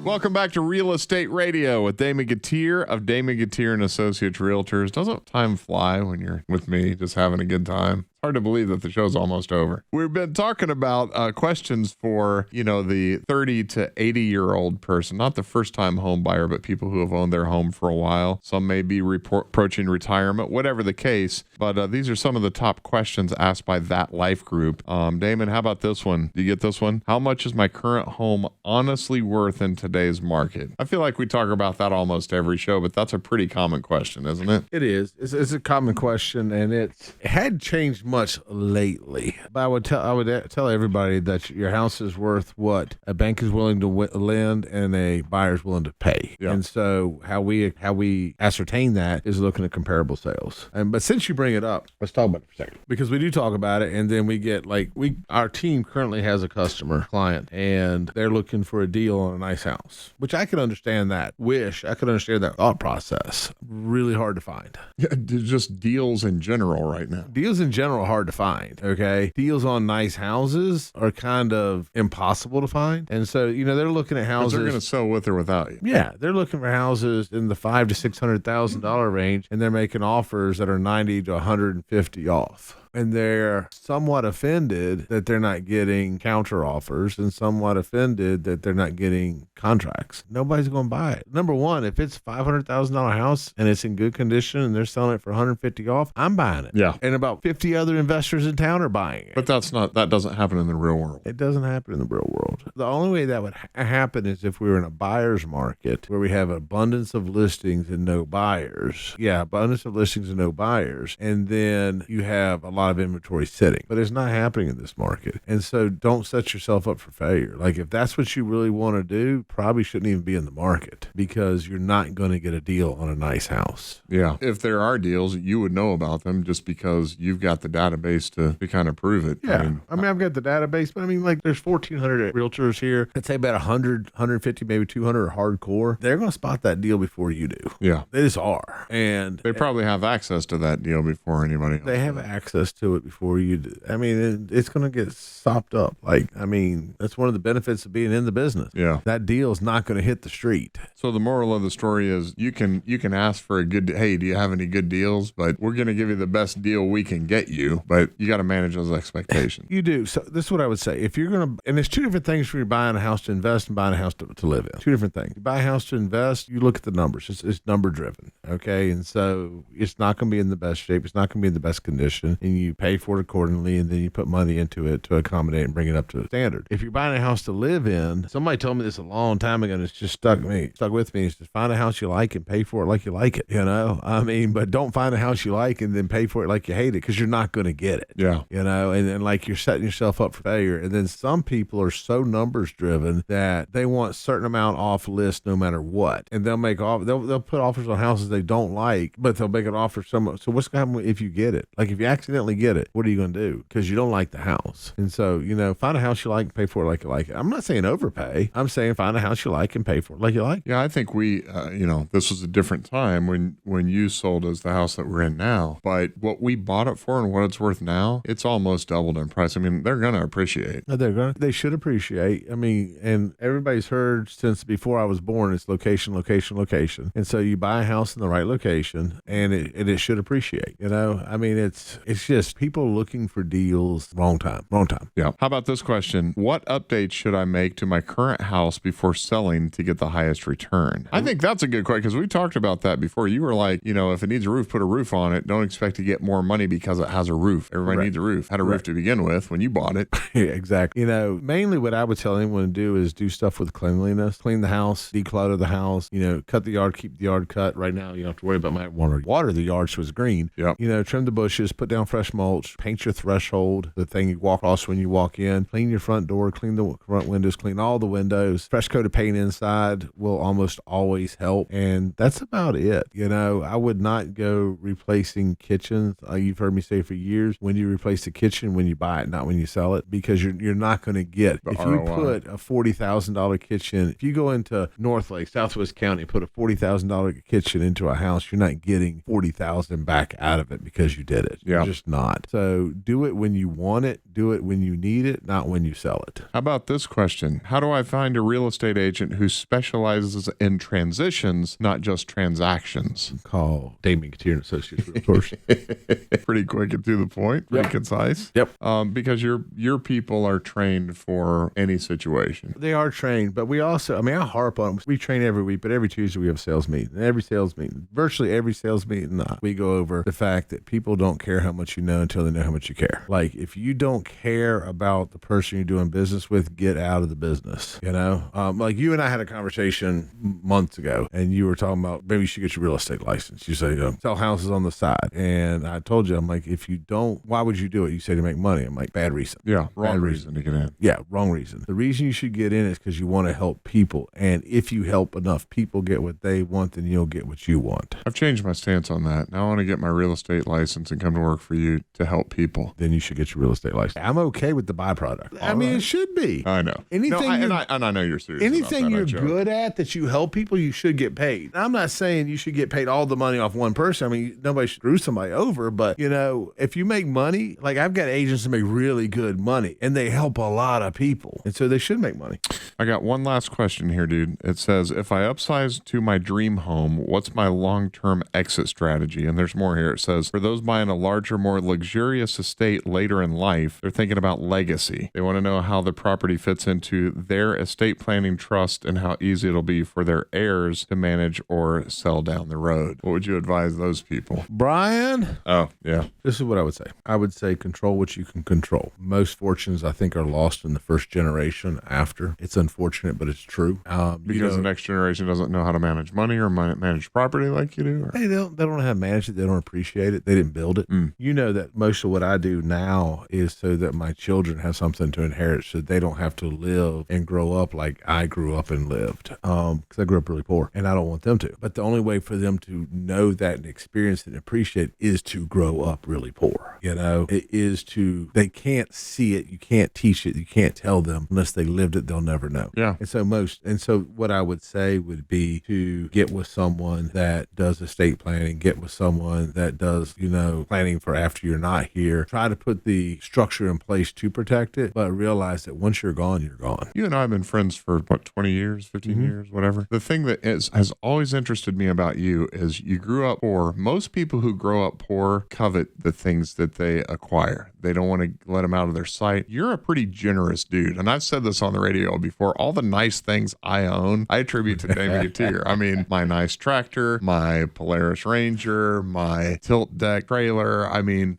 Welcome back to Real Estate Radio with Damon Gettier of Damon Gettier and Associates Realtors. Doesn't time fly when you're with me just having a good time? It's hard to believe that the show's almost over. We've been talking about questions for, the 30 to 80-year-old person, not the first-time home buyer, but people who have owned their home for a while. Some may be approaching retirement, whatever the case. But these are some of the top questions asked by that life group. Damon, how about this one? Do you get this one? How much is my current home honestly worth in today's market? I feel like we talk about that almost every show, but that's a pretty common question, isn't it? It is. It's a common question, and it hadn't changed much lately. But I would tell everybody that your house is worth what a bank is willing to lend and a buyer is willing to pay. Yeah. And so how we ascertain that is looking at comparable sales. But since you bring it up, let's talk about it for a second, because we do talk about it, and then we get our team currently has a client, and they're looking for a deal on a nice house, which I can understand that. I could understand that thought process. Really hard to find. Yeah, just deals in general right now. Deals in general are hard to find, okay? Deals on nice houses are kind of impossible to find. And so, they're looking at houses. They're going to sell with or without you. Yeah, they're looking for houses in the $500,000 to $600,000 range, and they're making offers that are 90 to 150 off. And they're somewhat offended that they're not getting counter offers and somewhat offended that they're not getting contracts. Nobody's going to buy it. Number one, if it's $500,000 house and it's in good condition and they're selling it for 150 off, I'm buying it. Yeah. And about 50 other investors in town are buying it. But that doesn't happen in the real world. It doesn't happen in the real world. The only way that would happen is if we were in a buyer's market where we have abundance of listings and no buyers. Yeah, abundance of listings and no buyers. And then you have a lot of inventory sitting, but it's not happening in this market. And so don't set yourself up for failure. Like if that's what you really want to do, probably shouldn't even be in the market because you're not going to get a deal on a nice house. Yeah. If there are deals, you would know about them just because you've got the database to kind of prove it. Yeah. I've got the database, but there's 1,400 realtors here. I'd say about 100, 150, maybe 200 are hardcore. They're going to spot that deal before you do. Yeah. They just are. And they probably have access to that deal before anybody else. They have access to it before you do. It's going to get sopped up. That's one of the benefits of being in the business. Yeah. That deal is not going to hit the street. So the moral of the story is you can ask for a good, hey, do you have any good deals? But we're going to give you the best deal we can get you, but you got to manage those expectations. You do. So this is what I would say. If you're going to, and there's two different things when you're buying a house to invest and buying a house to live in. Two different things. You buy a house to invest, you look at the numbers. It's number driven. Okay. And so it's not going to be in the best shape. It's not going to be in the best condition. And you pay for it accordingly, and then you put money into it to accommodate and bring it up to a standard. If you're buying a house to live in, somebody told me this a long time ago, and it's just stuck with me. It's just find a house you like and pay for it like you like it, but don't find a house you like and then pay for it like you hate it, because you're not going to get it. Yeah. And like you're setting yourself up for failure. And then some people are so numbers driven that they want a certain amount off list no matter what. And they'll put offers on houses they don't like, but they'll make an offer so what's going to happen if you get it? Like if you accidentally get it, what are you going to do? Because you don't like the house. And so, find a house you like and pay for it like you like it. I'm not saying overpay. I'm saying find a house you like and pay for it like you like it. Yeah, I think we, this was a different time when you sold us the house that we're in now. But what we bought it for and what it's worth now, it's almost doubled in price. They're going to appreciate. They should appreciate. And everybody's heard since before I was born, it's location, location, location. And so you buy a house in the right location and it should appreciate, it's just people looking for deals wrong time. Yeah. How about this question? What updates should I make to my current house before selling to get the highest return? I think that's a good question because we talked about that before. You were like, if it needs a roof, put a roof on it. Don't expect to get more money because it has a roof. Everybody needs a roof. Had a roof to begin with when you bought it. Yeah, exactly. Mainly what I would tell anyone to do is do stuff with cleanliness. Clean the house, declutter the house, cut the yard, keep the yard cut. Right now, you don't have to worry about water the yard so it's green. Yep. Trim the bushes, put down fresh mulch, paint your threshold, the thing you walk across when you walk in, clean your front door, clean the front windows, clean all the windows. Fresh coat of paint inside will almost always help. And that's about it. I would not go replacing kitchens. You've heard me say for years, when you replace the kitchen, when you buy it, not when you sell it, because you're not going to get, if you put a $40,000 kitchen, if you go into North Lake, Southwest County, put a $40,000 kitchen into a house, you're not getting $40,000 back out of it because you did it. Yeah. You're just not. not. So do it when you want it. Do it when you need it, not when you sell it. How about this question? How do I find a real estate agent who specializes in transitions, not just transactions? Call Damon Gettier and Associates Realtors. Pretty quick and to the point, pretty concise. Yep. Because your people are trained for any situation. They are trained, but we also, I harp on them. We train every week, but every Tuesday we have a sales meeting. And every sales meeting, virtually every sales meeting, we go over the fact that people don't care how much you know until they know how much you care. Like, if you don't care about the person you're doing business with, get out of the business. Like you and I had a conversation months ago, and you were talking about maybe you should get your real estate license. You say, sell houses on the side. And I told you, I'm like, if you don't, why would you do it? You say to make money. I'm like, bad reason. Yeah, wrong reason to get in. Yeah, wrong reason. The reason you should get in is because you want to help people. And if you help enough people get what they want, then you'll get what you want. I've changed my stance on that. Now I want to get my real estate license and come to work for you to help people. Then you should get your real estate license. I'm okay with the byproduct. It should be. I know. Anything I know you're serious. Anything you're good at that you help people, you should get paid. I'm not saying you should get paid all the money off one person. Nobody should screw somebody over, but if you make money, like I've got agents that make really good money and they help a lot of people. And so they should make money. I got one last question here, dude. It says, if I upsize to my dream home, what's my long-term exit strategy? And there's more here. It says, for those buying a larger, more luxurious estate later in life, they're thinking about legacy. They want to know how the property fits into their estate planning trust and how easy it'll be for their heirs to manage or sell down the road. What would you advise those people? Brian? Oh, yeah. This is what I would say. I would say control what you can control. Most fortunes, I think, are lost in the first generation after. It's unfortunate, but it's true. Because the next generation doesn't know how to manage money or manage property like you do? Or? They don't know how to manage it. They don't appreciate it. They didn't build it. You know that most of what I do now is so that my children have something to inherit, so they don't have to live and grow up like I grew up and lived. Because I grew up really poor, and I don't want them to. But the only way for them to know that and experience it and appreciate it is to grow up really poor. It is they can't see it. You can't teach it. You can't tell them unless they lived it. They'll never know. Yeah. And so what I would say would be to get with someone that does estate planning, get with someone that does, planning for after you're not here. Try to put the structure in place to protect it, but realize that once you're gone, you're gone. You and I have been friends for 20 years, 15 years, whatever. The thing that has always interested me about you is you grew up poor. Most people who grow up poor covet the things that they acquire. They don't want to let them out of their sight. You're a pretty generous dude. And I've said this on the radio before. All the nice things I own, I attribute to Damon Gettier. My nice tractor, my Polaris Ranger, my tilt deck trailer.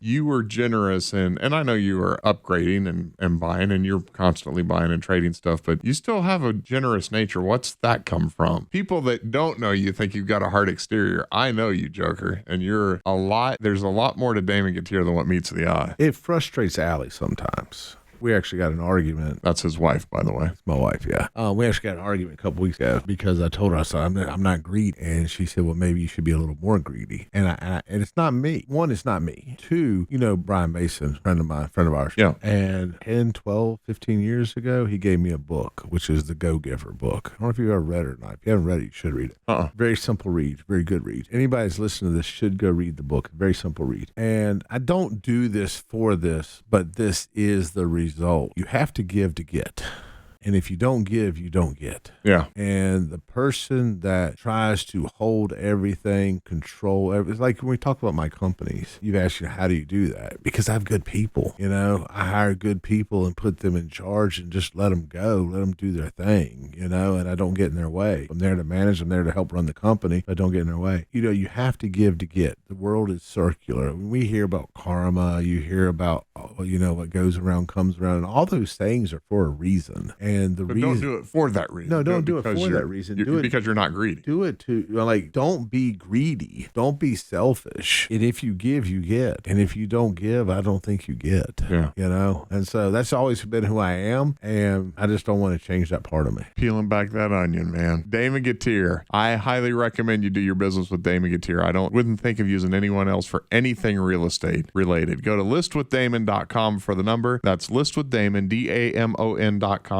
You were generous and I know you are upgrading and buying, and you're constantly buying and trading stuff, but you still have a generous nature. What's that come from? People that don't know you think you've got a hard exterior. I know you, Joker, and there's a lot more to Damon Gettier than what meets the eye. It frustrates Allie sometimes. We actually got an argument. That's his wife, by the way. It's my wife, yeah. We actually got an argument a couple weeks ago because I told her, I said, I'm not greedy. And she said, well, maybe you should be a little more greedy. And it's not me. One, it's not me. Two, Brian Mason, friend of ours. Yeah. And 10, 12, 15 years ago, he gave me a book, which is the Go-Giver book. I don't know if you've ever read it or not. If you haven't read it, you should read it. Very simple read, very good read. Anybody that's listening to this should go read the book. Very simple read. And I don't do this for this, but this is the result. You have to give to get. And if you don't give, you don't get. Yeah. And the person that tries to hold everything, control everything, it's like when we talk about my companies, you've asked, how do you do that? Because I have good people. I hire good people and put them in charge and just let them go, let them do their thing, and I don't get in their way. I'm there to manage, I'm there to help run the company, but I don't get in their way. You have to give to get. The world is circular. When we hear about karma, you hear about, what goes around comes around, and all those things are for a reason. And the reason, don't do it for that reason. No, don't do it for that reason. Do it because you're not greedy. Do it don't be greedy. Don't be selfish. And if you give, you get. And if you don't give, I don't think you get. Yeah. And so that's always been who I am. And I just don't want to change that part of me. Peeling back that onion, man. Damon Gettier. I highly recommend you do your business with Damon Gettier. Wouldn't think of using anyone else for anything real estate related. Go to listwithdamon.com for the number. That's listwithdamon, DAMON.com.